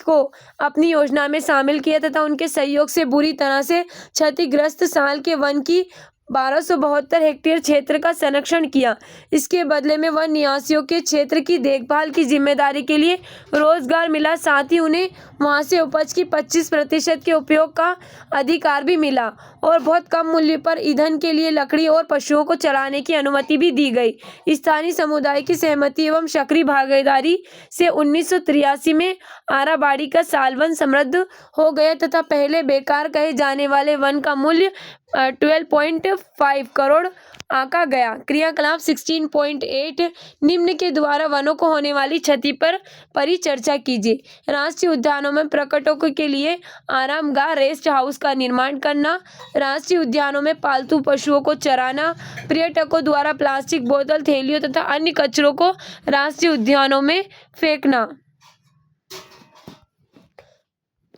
को अपनी योजना में शामिल किया तथा उनके सहयोग से बुरी तरह से क्षतिग्रस्त साल के वन की 1272 हेक्टेयर क्षेत्र का संरक्षण किया। इसके बदले में वन निवासियों के क्षेत्र की देखभाल की जिम्मेदारी के लिए रोजगार मिला, साथ ही उन्हें वहां से उपज की 25% के उपयोग का अधिकार भी मिला और बहुत कम मूल्य पर ईंधन के लिए लकड़ी और पशुओं को चराने की अनुमति भी दी गई। स्थानीय समुदाय की सहमति एवं सक्रिय भागीदारी से 1983 में आराबाड़ी का सालवन समृद्ध हो गया तथा पहले बेकार कहे जाने वाले वन का मूल्य 12.5 करोड़ आंका गया। क्रियाकलाप 16.8 निम्न के द्वारा वनों को होने वाली क्षति पर परिचर्चा कीजिए। राष्ट्रीय उद्यानों में पर्यटकों के लिए आरामगाह रेस्ट हाउस का निर्माण करना, राष्ट्रीय उद्यानों में पालतू पशुओं को चराना, पर्यटकों द्वारा प्लास्टिक बोतल, थैलियों तथा अन्य कचरों को राष्ट्रीय उद्यानों में फेंकना।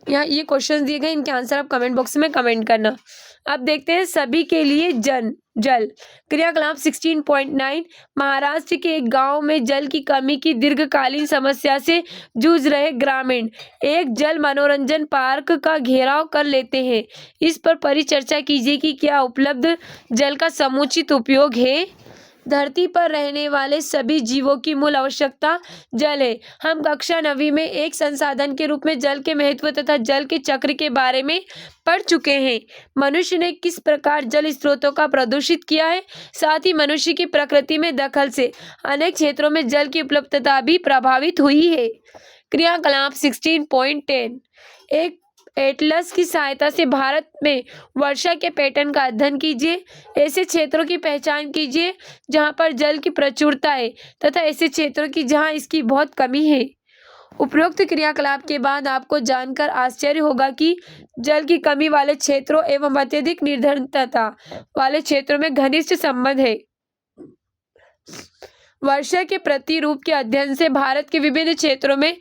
यहाँ ये क्वेश्चन दिए गए, इनके आंसर आप कमेंट बॉक्स में कमेंट करना। अब देखते हैं सभी के लिए जल। क्रियाकलाप 16.9 महाराष्ट्र के एक गांव में जल की कमी की दीर्घकालीन समस्या से जूझ रहे ग्रामीण एक जल मनोरंजन पार्क का घेराव कर लेते हैं। इस पर परिचर्चा कीजिए कि क्या उपलब्ध जल का समुचित उपयोग है। धरती पर रहने वाले सभी जीवों की मूल आवश्यकता जल है। हम कक्षा 9वीं में एक संसाधन के रूप में जल के महत्व तथा जल के चक्र के बारे में पढ़ चुके हैं। मनुष्य ने किस प्रकार जल स्रोतों का प्रदूषित किया है, साथ ही मनुष्य की प्रकृति में दखल से अनेक क्षेत्रों में जल की उपलब्धता भी प्रभावित हुई है। क्रियाकलाप 16.10 एक एटलस की सहायता से भारत में वर्षा के पैटर्न का अध्ययन कीजिए। ऐसे क्षेत्रों की पहचान कीजिए जहां पर जल की प्रचुरता है तथा ऐसे क्षेत्रों की जहां इसकी बहुत कमी है। उपरोक्त क्रियाकलाप के बाद आपको जानकर आश्चर्य होगा कि जल की कमी वाले क्षेत्रों एवं अत्यधिक निर्धनता वाले क्षेत्रों में घनिष्ठ संबंध है। वर्षा के प्रतिरूप के अध्ययन से भारत के विभिन्न क्षेत्रों में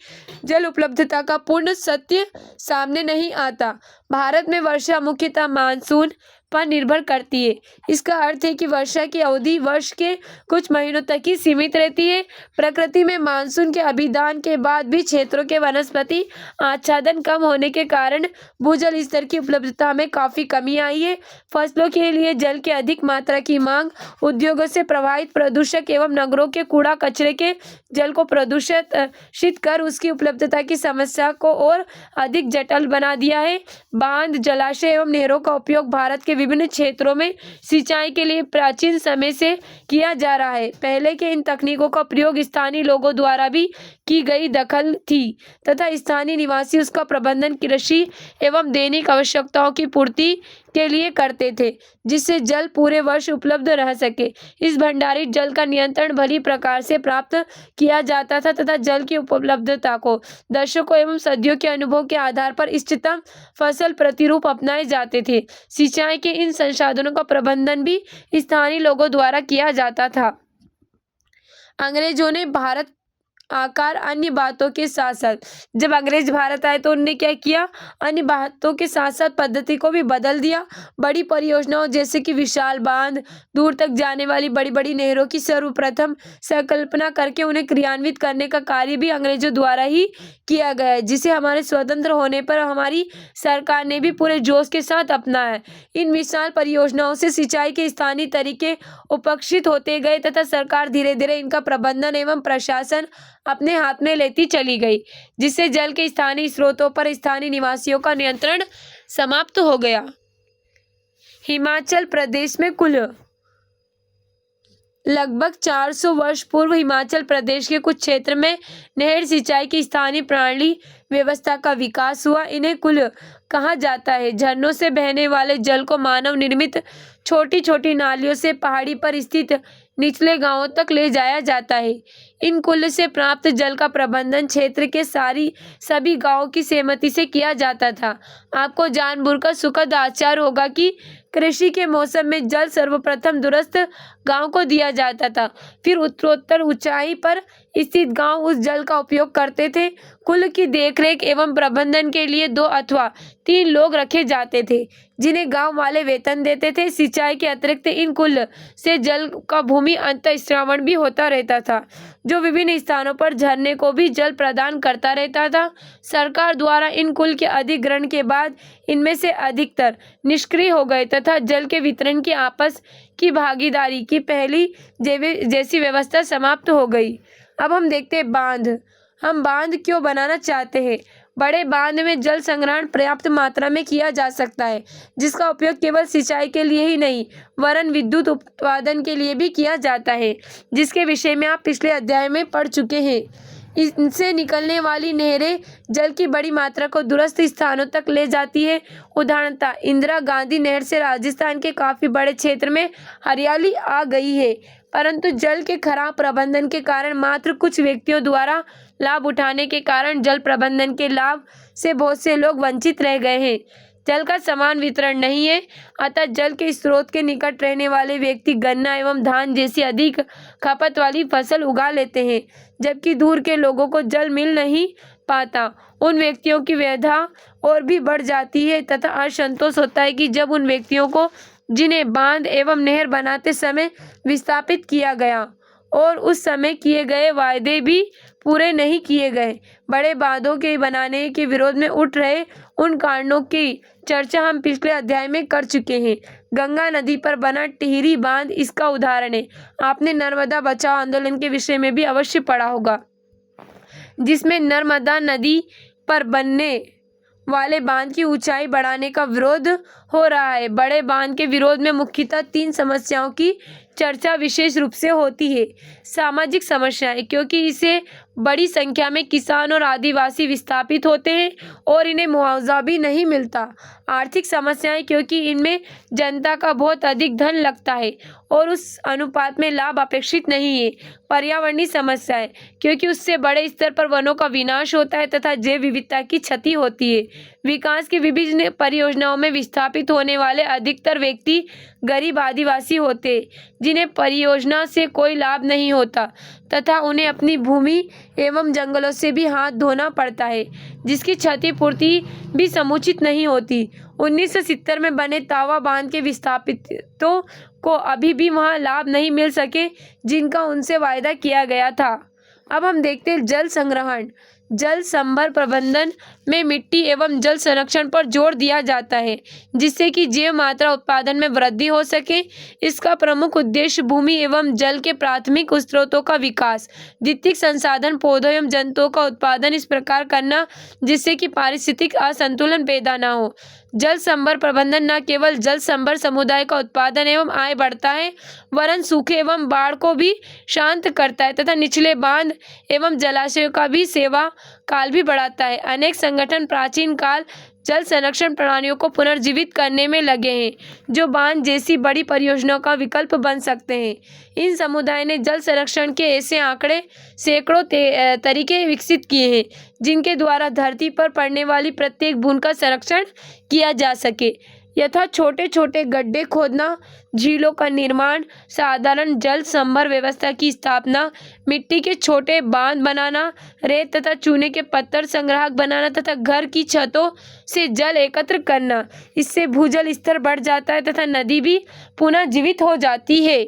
जल उपलब्धता का पूर्ण सत्य सामने नहीं आता। भारत में वर्षा मुख्यतः मानसून पर निर्भर करती है। इसका अर्थ है कि वर्षा की अवधि वर्ष के कुछ महीनों तक ही सीमित रहती है। प्रकृति में मानसून के अभिदान के बाद भी क्षेत्रों के वनस्पति आच्छादन कम होने के कारण भूजल स्तर की उपलब्धता में काफ़ी कमी आई है। फसलों के लिए जल की अधिक मात्रा की मांग, उद्योगों से प्रवाहित प्रदूषक एवं नगरों के कूड़ा कचरे के जल को प्रदूषित कर उसकी उपलब्धता की समस्या को और अधिक जटिल बना दिया है। बांध, जलाशय एवं नहरों का उपयोग भारत के विभिन्न क्षेत्रों में सिंचाई के लिए प्राचीन समय से किया जा रहा है। पहले के इन तकनीकों का प्रयोग स्थानीय लोगों द्वारा भी की गई दखल थी तथा स्थानीय निवासी उसका प्रबंधन कृषि एवं दैनिक आवश्यकताओं की पूर्ति के लिए करते थे, जिससे जल पूरे वर्ष उपलब्ध रह सके। इस भंडारित जल का नियंत्रण भली प्रकार से प्राप्त किया जाता था तथा जल की उपलब्धता को दशकों एवं सदियों के अनुभव के आधार पर इष्टतम फसल प्रतिरूप अपनाए जाते थे। सिंचाई के इन संसाधनों का प्रबंधन भी स्थानीय लोगों द्वारा किया जाता था। अंग्रेजों ने भारत आकार अन्य बातों के साथ साथ जब अंग्रेज भारत आए तो उन्होंने क्या किया, अन्य बातों के साथ साथ पद्धति को भी बदल दिया। बड़ी परियोजनाओं जैसे कि विशाल बांध, दूर तक जाने वाली बड़ी बड़ी नहरों की सर्वप्रथम संकल्पना करके उन्हें क्रियान्वित करने का कार्य भी अंग्रेजों द्वारा ही किया गया है, जिसे हमारे स्वतंत्र होने पर हमारी सरकार ने भी पूरे जोश के साथ अपनाया है। इन विशाल परियोजनाओं से सिंचाई के स्थानीय तरीके उपक्षित होते गए तथा सरकार धीरे धीरे इनका प्रबंधन एवं प्रशासन अपने हाथ में लेती चली गई, जिससे जल के स्थानीय स्रोतों पर स्थानीय निवासियों का नियंत्रण समाप्त हो गया। हिमाचल प्रदेश में कुल लगभग 400 वर्ष पूर्व हिमाचल प्रदेश के कुछ क्षेत्र में नहर सिंचाई की स्थानीय प्रणाली व्यवस्था का विकास हुआ। इन्हें कुल कहा जाता है। झरनों से बहने वाले जल को मानव निर्मित छोटी छोटी नालियों से पहाड़ी पर स्थित निचले गांवों तक ले जाया जाता है। इन कुल से प्राप्त जल का प्रबंधन क्षेत्र के सभी गांवों की सहमति से किया जाता था। आपको जानबूझकर सुखद आश्चर्य होगा कि कृषि के मौसम में जल सर्वप्रथम दूरस्थ गांव को दिया जाता था, फिर उत्तरोत्तर ऊंचाई पर स्थित गांव उस जल का उपयोग करते थे। कुल की देखरेख एवं प्रबंधन के लिए 2 अथवा 3 लोग रखे जाते थे, जिन्हें गांव वाले वेतन देते थे। सिंचाई के अतिरिक्त इन कुल से जल का भूमि अंतःस्रावण भी होता रहता था, जो विभिन्न स्थानों पर झरने को भी जल प्रदान करता रहता था। सरकार द्वारा इन कुल के अधिग्रहण के बाद इनमें से अधिकतर निष्क्रिय हो गए तथा जल के वितरण की आपस की भागीदारी की पहली जैसी व्यवस्था समाप्त हो गई। अब हम देखते हैं बांध। हम बांध क्यों बनाना चाहते हैं? बड़े बांध में जल संग्रहण पर्याप्त मात्रा में किया जा सकता है, जिसका उपयोग केवल सिंचाई के लिए ही नहीं वरन विद्युत उत्पादन के लिए भी किया जाता है, जिसके विषय में आप पिछले अध्याय में पढ़ चुके हैं। इनसे निकलने वाली नहरें जल की बड़ी मात्रा को दूरस्थ स्थानों तक ले जाती है। उदाहरणतः इंदिरा गांधी नहर से राजस्थान के काफ़ी बड़े क्षेत्र में हरियाली आ गई है, परंतु जल के खराब प्रबंधन के कारण मात्र कुछ व्यक्तियों द्वारा लाभ उठाने के कारण जल प्रबंधन के लाभ से बहुत से लोग वंचित रह गए हैं। जल का समान वितरण नहीं है, अतः जल के स्रोत के निकट रहने वाले व्यक्ति गन्ना एवं धान जैसी अधिक खपत वाली फसल उगा लेते हैं, जबकि दूर के लोगों को जल मिल नहीं पाता। उन व्यक्तियों की व्यथा और भी बढ़ जाती है तथा असंतोष होता है कि जब उन व्यक्तियों को जिन्हें बांध एवं नहर बनाते समय विस्थापित किया गया और उस समय किए गए वायदे भी पूरे नहीं किए गए। बड़े बांधों के बनाने के विरोध में उठ रहे उन कारणों की चर्चा हम पिछले अध्याय में कर चुके हैं। गंगा नदी पर बना टिहरी बांध इसका उदाहरण है। आपने नर्मदा बचाओ आंदोलन के विषय में भी अवश्य पढ़ा होगा, जिसमें नर्मदा नदी पर बनने वाले बांध की ऊंचाई बढ़ाने का विरोध हो रहा है। बड़े बांध के विरोध में मुख्यतः 3 समस्याओं की चर्चा विशेष रूप से होती है। सामाजिक समस्याएं, क्योंकि इसे बड़ी संख्या में किसान और आदिवासी विस्थापित होते हैं और इन्हें मुआवजा भी नहीं मिलता। आर्थिक समस्याएं, क्योंकि इनमें जनता का बहुत अधिक धन लगता है और उस अनुपात में लाभ अपेक्षित नहीं है। पर्यावरणीय समस्याएं, क्योंकि उससे बड़े स्तर पर वनों का विनाश होता है तथा जैव विविधता की क्षति होती है। विकास की विभिन्न परियोजनाओं में विस्थापित होने वाले अधिकतर व्यक्ति गरीब आदिवासी होते हैं, जिन्हें परियोजना से कोई लाभ नहीं होता तथा उन्हें अपनी भूमि एवं जंगलों से भी हाथ धोना पड़ता है, जिसकी क्षतिपूर्ति भी समुचित नहीं होती। 1970 में बने तावा बांध के विस्थापितों को अभी भी वहां लाभ नहीं मिल सके जिनका उनसे वायदा किया गया था। अब हम देखते हैं जल संग्रहण। जल संभर प्रबंधन में मिट्टी एवं जल संरक्षण पर जोर दिया जाता है, जिससे कि जैव मात्रा उत्पादन में वृद्धि हो सके। इसका प्रमुख उद्देश्य भूमि एवं जल के प्राथमिक स्रोतों का विकास, द्वितीयक संसाधन पौधों एवं जंतुओं का उत्पादन इस प्रकार करना जिससे कि पारिस्थितिक असंतुलन पैदा न हो। जल संभर प्रबंधन न केवल जल संभर समुदाय का उत्पादन एवं आय बढ़ता है, वरन सूखे एवं बाढ़ को भी शांत करता है तथा निचले बांध एवं जलाशयों का भी सेवा काल भी बढ़ाता है। अनेक संगठन प्राचीन काल जल संरक्षण प्रणालियों को पुनर्जीवित करने में लगे हैं, जो बांध जैसी बड़ी परियोजनाओं का विकल्प बन सकते हैं। इन समुदाय ने जल संरक्षण के ऐसे आंकड़े सैकड़ों तरीके विकसित किए हैं, जिनके द्वारा धरती पर पड़ने वाली प्रत्येक बूंद का संरक्षण किया जा सके। यथा छोटे छोटे गड्ढे खोदना, झीलों का निर्माण, साधारण जल संभर व्यवस्था की स्थापना, मिट्टी के छोटे बांध बनाना, रेत तथा चूने के पत्थर संग्राहक बनाना तथा घर की छतों से जल एकत्र करना। इससे भूजल स्तर बढ़ जाता है तथा नदी भी पुनः जीवित हो जाती है।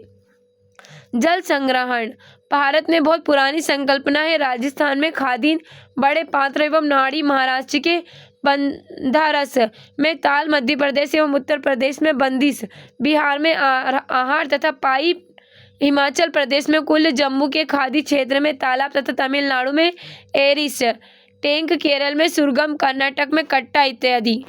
जल संग्रहण भारत में बहुत पुरानी संकल्पना है। राजस्थान में खादीन, बड़े पात्र एवं नाड़ी, महाराष्ट्र के बंधारस में ताल, मध्य प्रदेश एवं उत्तर प्रदेश में बंदिश, बिहार में आहार तथा पाइप, हिमाचल प्रदेश में कुल, जम्मू के खादी क्षेत्र में तालाब तथा तमिलनाडु में एरिस, टैंक, केरल में सुरगम, कर्नाटक में कट्टा इत्यादि।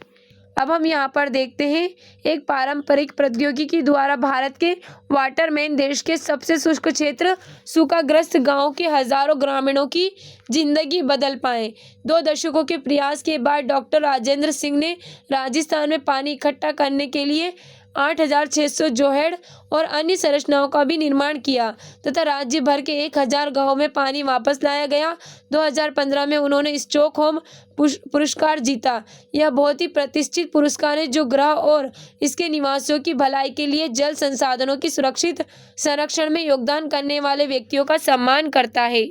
अब हम यहाँ पर देखते हैं एक पारंपरिक प्रौद्योगिकी द्वारा भारत के वाटरमैन देश के सबसे शुष्क क्षेत्र सूखाग्रस्त गांवों के हजारों ग्रामीणों की जिंदगी बदल पाए। 2 दशकों के प्रयास के बाद डॉक्टर राजेंद्र सिंह ने राजस्थान में पानी इकट्ठा करने के लिए 8600 जोहेड़ और अन्य संरचनाओं का भी निर्माण किया तथा राज्य भर के 1000 गांवों में पानी वापस लाया गया। 2015 में उन्होंने स्टॉकहोम पुरस्कार जीता। यह बहुत ही प्रतिष्ठित पुरस्कार है जो ग्रह और इसके निवासियों की भलाई के लिए जल संसाधनों की सुरक्षित संरक्षण में योगदान करने वाले व्यक्तियों का सम्मान करता है।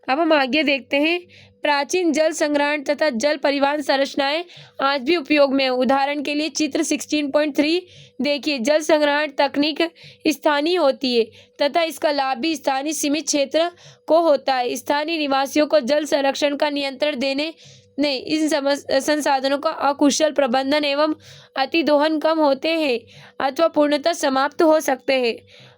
अब हम आगे देखते हैं प्राचीन जल संग्रहण तथा जल परिवहन संरचनाएं आज भी उपयोग में है। उदाहरण के लिए चित्र 16.3 देखिए। जल संग्रहण तकनीक स्थानीय होती है तथा इसका लाभ भी स्थानीय सीमित क्षेत्र को होता है। स्थानीय निवासियों को जल संरक्षण का नियंत्रण देने ने इन संसाधनों का अकुशल प्रबंधन एवं अतिदोहन कम होते हैं अथवा पूर्णतः समाप्त हो सकते हैं।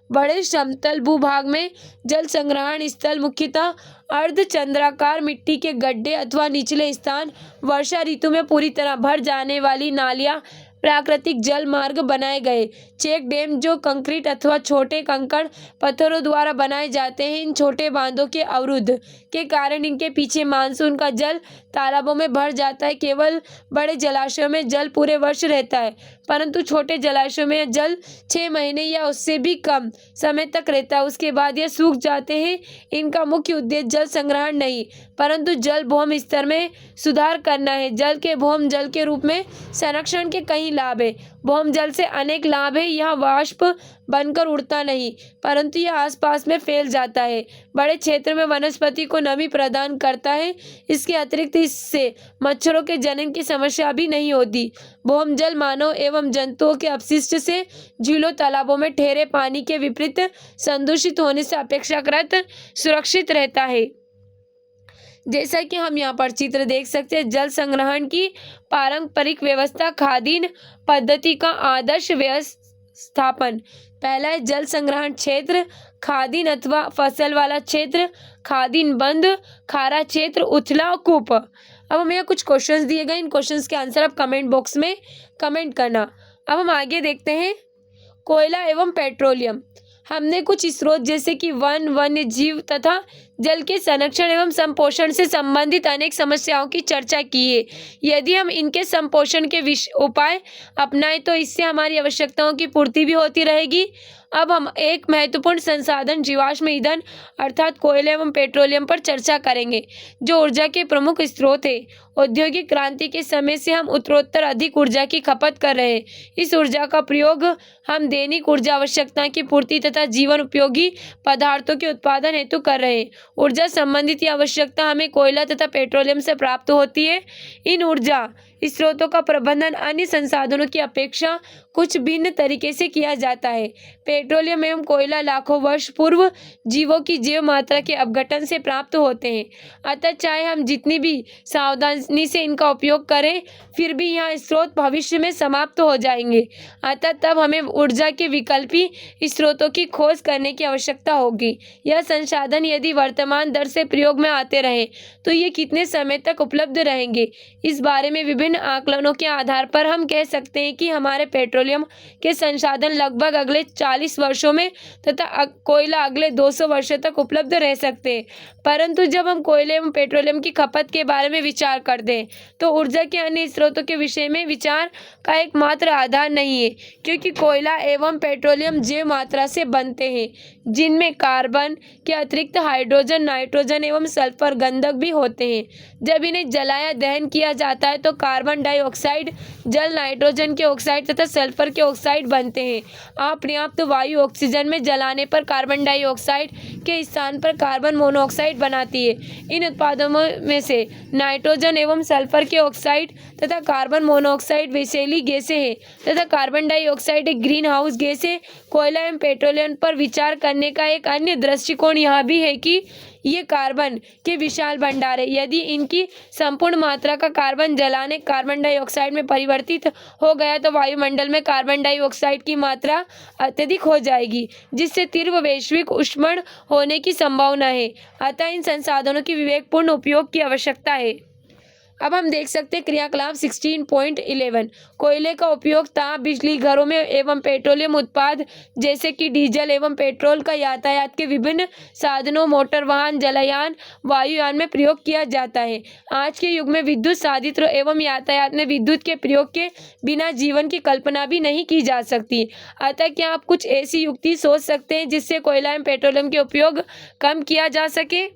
बड़े समतल भूभाग में जल संग्रहण स्थल मुख्यतः अर्धचंद्राकार मिट्टी के गड्ढे अथवा निचले स्थान, वर्षा ऋतु में पूरी तरह भर जाने वाली नालियां, प्राकृतिक जल मार्ग बनाए गए चेक डैम जो कंक्रीट अथवा छोटे कंकड़ पत्थरों द्वारा बनाए जाते हैं। इन छोटे बांधों के अवरुद्ध के कारण इनके पीछे मानसून का जल तालाबों में भर जाता है। केवल बड़े जलाशयों में जल पूरे वर्ष रहता है, परंतु छोटे जलाशयों में जल 6 महीने या उससे भी कम समय तक रहता है, उसके बाद यह सूख जाते हैं। इनका मुख्य उद्देश्य जल संग्रहण नहीं परंतु जल भौम स्तर में सुधार करना है। जल के भौम जल के रूप में संरक्षण के कई लाभ है। भौम जल से अनेक लाभ है। यह वाष्प बनकर उड़ता नहीं परंतु यह आसपास में फैल जाता है। बड़े क्षेत्र में वनस्पति को नमी प्रदान करता है। इसके अतिरिक्त इससे मच्छरों के जनन की समस्या भी नहीं होती। भौम जल मानव एवं जंतुओं के अपशिष्ट से झीलों तालाबों में ठहरे पानी के विपरीत संदूषित होने से अपेक्षाकृत सुरक्षित रहता है। जैसा कि हम यहाँ पर चित्र देख सकते हैं, जल संग्रहण की पारंपरिक व्यवस्था, खादीन पद्धति का आदर्श व्यवस्थापन। पहला है जल संग्रहण क्षेत्र, खादीन अथवा फसल वाला क्षेत्र, खादीन बंद, खारा क्षेत्र, उथला कूप। अब हमें यहाँ कुछ क्वेश्चंस दिए गए, इन क्वेश्चंस के आंसर आप कमेंट बॉक्स में कमेंट करना। अब हम आगे देखते हैं, कोयला एवं पेट्रोलियम। हमने कुछ स्रोत जैसे कि वन, वन्य जीव तथा जल के संरक्षण एवं संपोषण से संबंधित अनेक समस्याओं की चर्चा की है। यदि हम इनके संपोषण के उपाय अपनाएं तो इससे हमारी आवश्यकताओं की पूर्ति भी होती रहेगी। अब हम एक महत्वपूर्ण संसाधन जीवाश्म ईंधन अर्थात कोयले एवं पेट्रोलियम पर चर्चा करेंगे, जो ऊर्जा के प्रमुख स्रोत है। औद्योगिक क्रांति के समय से हम उत्तरोत्तर अधिक ऊर्जा की खपत कर रहे हैं। इस ऊर्जा का प्रयोग हम दैनिक ऊर्जा आवश्यकता की पूर्ति तथा जीवन उपयोगी पदार्थों के उत्पादन हेतु कर रहे हैं। ऊर्जा संबंधित यह आवश्यकता हमें कोयला तथा पेट्रोलियम से प्राप्त होती है। इन ऊर्जा स्रोतों का प्रबंधन अन्य संसाधनों की अपेक्षा कुछ भिन्न तरीके से किया जाता है। पेट्रोलियम एवं कोयला लाखों वर्ष पूर्व जीवों की जैव मात्रा के अपघटन से प्राप्त होते हैं। अतः चाहे हम जितनी भी सावधानी से इनका उपयोग करें, फिर भी यह स्रोत भविष्य में समाप्त हो जाएंगे। अतः तब हमें ऊर्जा के विकल्पी स्रोतों की खोज करने की आवश्यकता होगी। यह संसाधन यदि वर्तमान दर से प्रयोग में आते रहे तो ये कितने समय तक उपलब्ध रहेंगे, इस बारे में विभिन्न आकलनों के आधार पर हम कह सकते हैं कि हमारे पेट्रोलियम के संसाधन लगभग अगले 40 वर्षों में तथा कोयला अगले 200 वर्षों तक उपलब्ध रह सकते हैं। परंतु जब हम कोयले एवं पेट्रोलियम की खपत के बारे में विचार करते हैं तो ऊर्जा के अन्य स्रोतों के विषय में विचार का एकमात्र आधार नहीं है, क्योंकि कोयला एवं पेट्रोलियम जैव मात्रा से बनते हैं, जिनमें कार्बन के अतिरिक्त हाइड्रोजन, नाइट्रोजन एवं सल्फर गंधक भी होते हैं। जब इन्हें जलाया दहन किया जाता है तो कार्बन डाइऑक्साइड, जल नाइट्रोजन के ऑक्साइड तथा सल्फर के ऑक्साइड बनते हैं। अपर्याप्त वायु ऑक्सीजन में जलाने पर कार्बन डाइऑक्साइड के स्थान पर कार्बन मोनोऑक्साइड बनाती है। इन उत्पादों में से नाइट्रोजन एवं सल्फर के ऑक्साइड तथा कार्बन मोनोऑक्साइड विषैली गैसें हैं तथा कार्बन डाइऑक्साइड एक ग्रीन हाउस गैस है। कोयला एवं पेट्रोलियम पर विचार करने का एक अन्य दृष्टिकोण यह भी है कि ये कार्बन के विशाल भंडार है। यदि इनकी संपूर्ण मात्रा का कार्बन जलाने कार्बन डाइऑक्साइड में परिवर्तित हो गया तो वायुमंडल में कार्बन डाइऑक्साइड की मात्रा अत्यधिक हो जाएगी, जिससे तीव्र वैश्विक उष्मण होने की संभावना है। अतः इन संसाधनों की विवेकपूर्ण उपयोग की आवश्यकता है। अब हम देख सकते हैं क्रियाकलाप 16.11। कोयले का उपयोग ताप बिजली घरों में एवं पेट्रोलियम उत्पाद जैसे कि डीजल एवं पेट्रोल का यातायात के विभिन्न साधनों, मोटर वाहन, जलयान, वायुयान में प्रयोग किया जाता है। आज के युग में विद्युत साधित्र एवं यातायात में विद्युत के प्रयोग के बिना जीवन की कल्पना भी नहीं की जा सकती। अतः क्या आप कुछ ऐसी युक्ति सोच सकते हैं जिससे कोयला एवं पेट्रोलियम के उपयोग कम किया जा सके?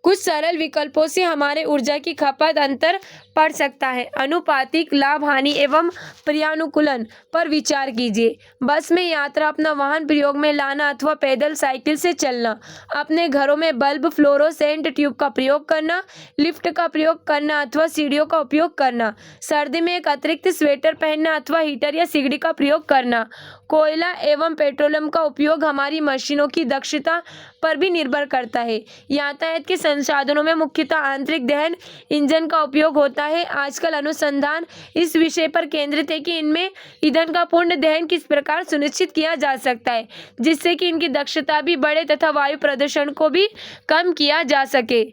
कुछ सरल विकल्पों से हमारे ऊर्जा की खपत अंतर पड़ सकता है। अनुपातिक लाभ हानि एवं पर्यानुकूलन पर विचार कीजिए। बस में यात्रा, अपना वाहन प्रयोग में लाना अथवा पैदल साइकिल से चलना, अपने घरों में बल्ब, फ्लोरोसेंट ट्यूब का प्रयोग करना, लिफ्ट का प्रयोग करना अथवा सीढ़ियों का उपयोग करना, सर्दी में एक अतिरिक्त स्वेटर पहनना अथवा हीटर या सिगड़ी का प्रयोग करना। कोयला एवं पेट्रोलियम का उपयोग हमारी मशीनों की दक्षता पर भी निर्भर करता है। यातायात के संसाधनों में मुख्यतः आंतरिक दहन इंजन का उपयोग होता है। आजकल अनुसंधान इस विषय पर केंद्रित है कि इनमें ईंधन का पूर्ण दहन किस प्रकार सुनिश्चित किया जा सकता है, जिससे कि इनकी दक्षता भी बढ़े तथा वायु प्रदूषण को भी कम किया जा सके।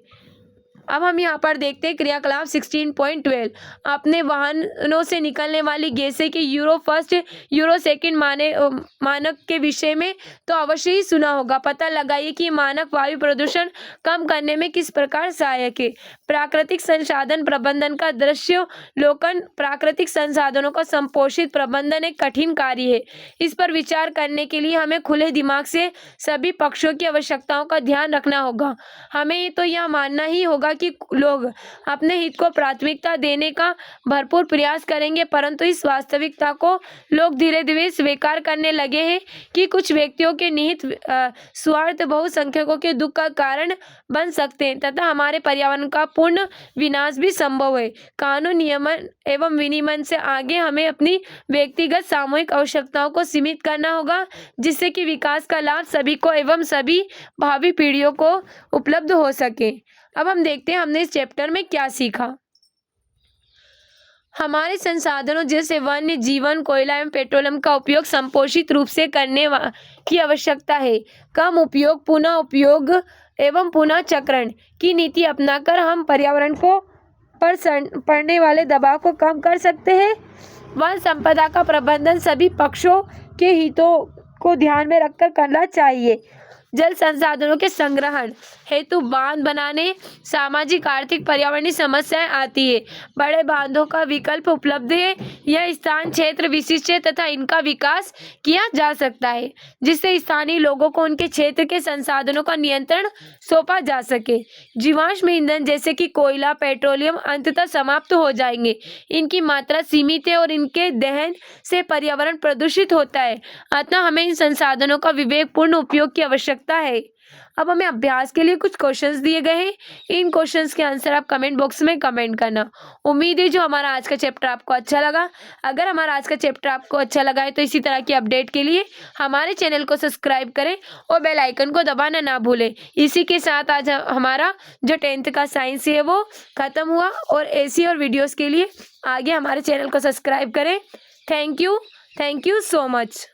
अब हम यहाँ पर देखते हैं क्रियाकलाप 16.12। अपने वाहनों से निकलने वाली गैसें के यूरो फर्स्ट, यूरो सेकंड मानक के विषय में तो अवश्य ही सुना होगा। पता लगाइए कि मानक वायु प्रदूषण कम करने में किस प्रकार सहायक है। प्राकृतिक संसाधन प्रबंधन का दृश्यावलोकन। प्राकृतिक संसाधनों का संपोषित प्रबंधन एक कठिन कार्य है। इस पर विचार करने के लिए हमें खुले दिमाग से सभी पक्षों की आवश्यकताओं का ध्यान रखना होगा। हमें तो यह मानना ही होगा कि लोग अपने हित को प्राथमिकता देने का भरपूर प्रयास करेंगे, परंतु इस वास्तविकता को लोग धीरे धीरे स्वीकार करने लगे हैं कि कुछ व्यक्तियों के निहित स्वार्थ बहुसंख्यकों के दुख का कारण बन सकते हैं तथा हमारे पर्यावरण का पूर्ण विनाश भी संभव है। कानून, नियमन एवं विनियमन से आगे हमें अपनी व्यक्तिगत सामूहिक आवश्यकताओं को सीमित करना होगा, जिससे कि विकास का लाभ सभी को एवं सभी भावी पीढ़ियों को उपलब्ध हो सके। अब हम देखते हैं हमने इस चैप्टर में क्या सीखा। हमारे संसाधनों जैसे वन्य जीवन, कोयला एवं पेट्रोलियम का उपयोग संपोषित रूप से करने की आवश्यकता है। कम उपयोग, पुनः उपयोग एवं पुनः चक्रण की नीति अपनाकर हम पर्यावरण को पड़ने वाले दबाव को कम कर सकते हैं। वन संपदा का प्रबंधन सभी पक्षों के हितों को ध्यान में रखकर करना चाहिए। जल संसाधनों के संग्रहण हेतु बांध बनाने सामाजिक, आर्थिक, पर्यावरणीय समस्याएं आती है। बड़े बांधों का विकल्प उपलब्ध है। यह स्थान क्षेत्र विशिष्ट है तथा इनका विकास किया जा सकता है, जिससे स्थानीय लोगों को उनके क्षेत्र के संसाधनों का नियंत्रण सौंपा जा सके। जीवाश्म ईंधन जैसे कि कोयला, पेट्रोलियम अंततः समाप्त हो जाएंगे। इनकी मात्रा सीमित है और इनके दहन से पर्यावरण प्रदूषित होता है। अतः हमें इन संसाधनों का विवेकपूर्ण उपयोग की आवश्यकता है। अब हमें अभ्यास के लिए कुछ क्वेश्चंस दिए गए हैं। इन क्वेश्चंस के आंसर आप कमेंट बॉक्स में कमेंट करना। उम्मीद है जो हमारा आज का चैप्टर आपको अच्छा लगा। अगर हमारा आज का चैप्टर आपको अच्छा लगा है तो इसी तरह की अपडेट के लिए हमारे चैनल को सब्सक्राइब करें और बेल आइकन को दबाना ना भूलें। इसी के साथ आज हमारा जो 10th का साइंस है वो खत्म हुआ और ऐसी और वीडियोस के लिए आगे हमारे चैनल को सब्सक्राइब करें। Thank you so much.